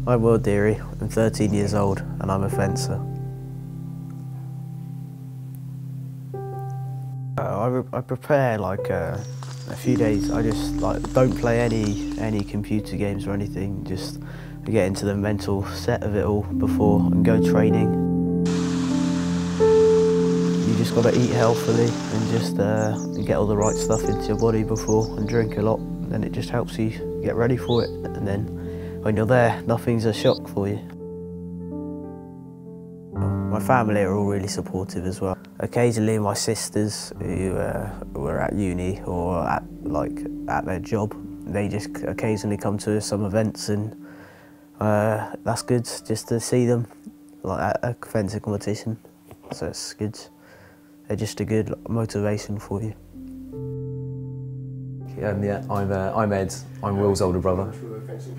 I'm Will Deary, I'm 13 years old and I'm a fencer. I prepare like a few days. I just don't play any computer games or anything, just get into the mental set of it all before and go training. You just got to eat healthily and just get all the right stuff into your body before and drink a lot, and it just helps you get ready for it, and then when you're there, nothing's a shock for you. My family are all really supportive as well. Occasionally my sisters who were at uni or at their job, they just occasionally come to some events, and that's good just to see them at a fencing competition. So it's good. They're just a good motivation for you. Yeah, I'm Ed. I'm Will's older brother.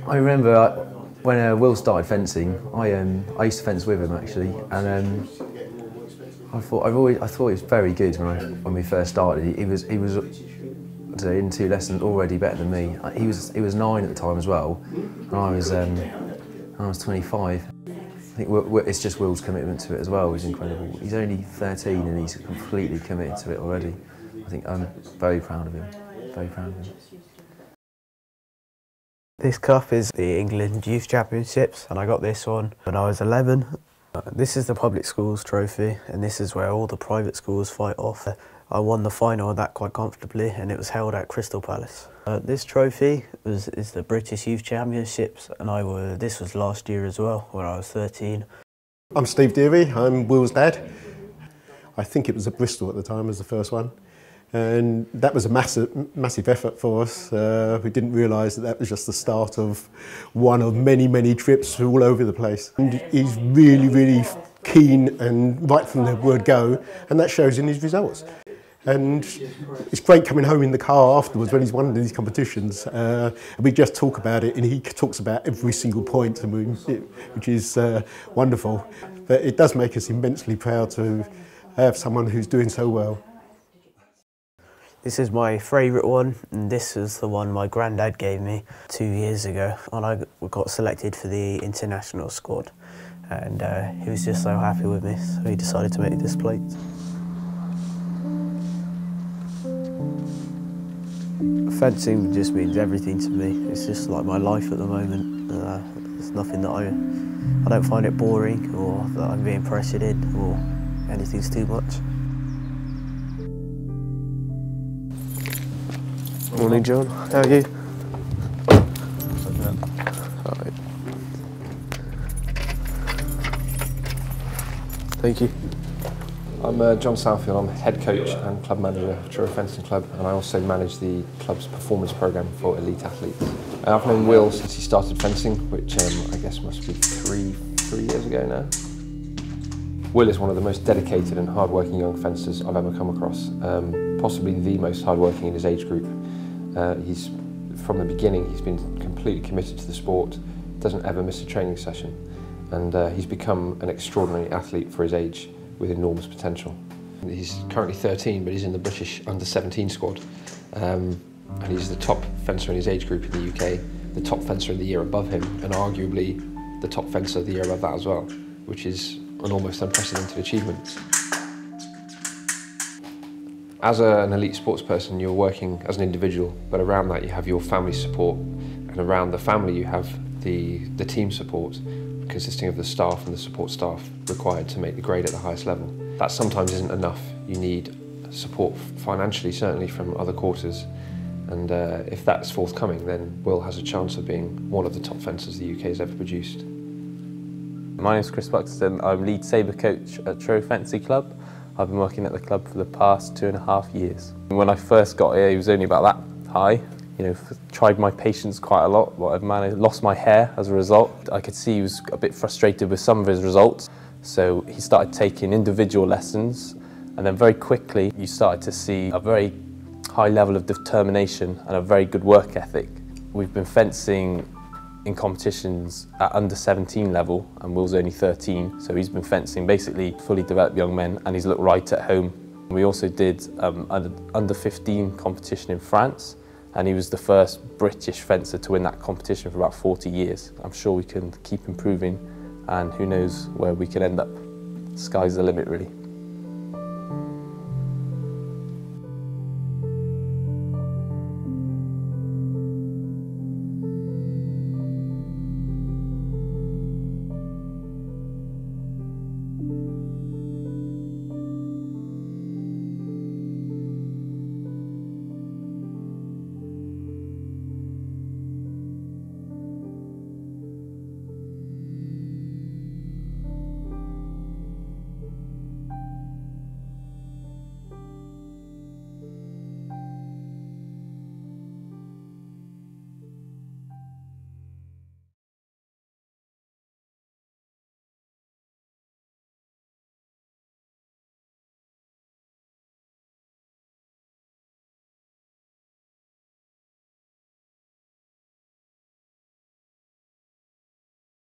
I remember when Will started fencing, I used to fence with him actually, and I thought he was very good when we first started. He was in 2 lessons already better than me. He was 9 at the time as well, and I was 25. I think it's just Will's commitment to it as well is incredible. He's only 13 and he's completely committed to it already. I think I'm very proud of him. Very proud of him. This cup is the England Youth Championships, and I got this one when I was 11. This is the public schools trophy, and this is where all the private schools fight off. I won the final of that quite comfortably, and it was held at Crystal Palace. This trophy is the British Youth Championships, and this was last year as well, when I was 13. I'm Steve Deary, I'm Will's dad. I think it was at Bristol at the time as the first one. And that was a massive effort for us. We didn't realise that was just the start of one of many, many trips all over the place. And he's really, really keen and right from the word go, and that shows in his results. And it's great coming home in the car afterwards when he's won these competitions. And we just talk about it, and he talks about every single point, which is wonderful. But it does make us immensely proud to have someone who's doing so well. This is my favourite one, and this is the one my granddad gave me 2 years ago when I got selected for the international squad, and he was just so happy with me, so he decided to make this plate. Fencing just means everything to me. It's just like my life at the moment. It's nothing that I don't find it boring or that I'm being pressured in or anything's too much. Morning, John. How are you? Alright. Thank you. I'm John Southfield. I'm head coach and club manager of Truro Fencing Club, and I also manage the club's performance programme for elite athletes. I've known Will since he started fencing, which I guess must be three years ago now. Will is one of the most dedicated and hard-working young fencers I've ever come across, possibly the most hard-working in his age group. From the beginning, he's been completely committed to the sport, doesn't ever miss a training session, and he's become an extraordinary athlete for his age with enormous potential. He's currently 13, but he's in the British under-17 squad, and he's the top fencer in his age group in the UK, the top fencer in the year above him, and arguably the top fencer the year above that as well, which is an almost unprecedented achievement. As an elite sports person, you're working as an individual, but around that you have your family support, and around the family you have the team support, consisting of the staff and the support staff required to make the grade at the highest level. That sometimes isn't enough. You need support financially, certainly from other quarters, and if that's forthcoming, then Will has a chance of being one of the top fencers the UK has ever produced. My name is Chris Buxton. I'm lead sabre coach at Truro Fencing Club. I've been working at the club for the past 2.5 years. When I first got here, he was only about that high. You know, tried my patience quite a lot, but I've lost my hair as a result. I could see he was a bit frustrated with some of his results, so he started taking individual lessons, and then very quickly you started to see a very high level of determination and a very good work ethic. We've been fencing in competitions at under 17 level, and Will's only 13, so he's been fencing basically fully developed young men, and he's looked right at home. We also did under 15 competition in France, and he was the first British fencer to win that competition for about 40 years. I'm sure we can keep improving, and who knows where we can end up. Sky's the limit, really.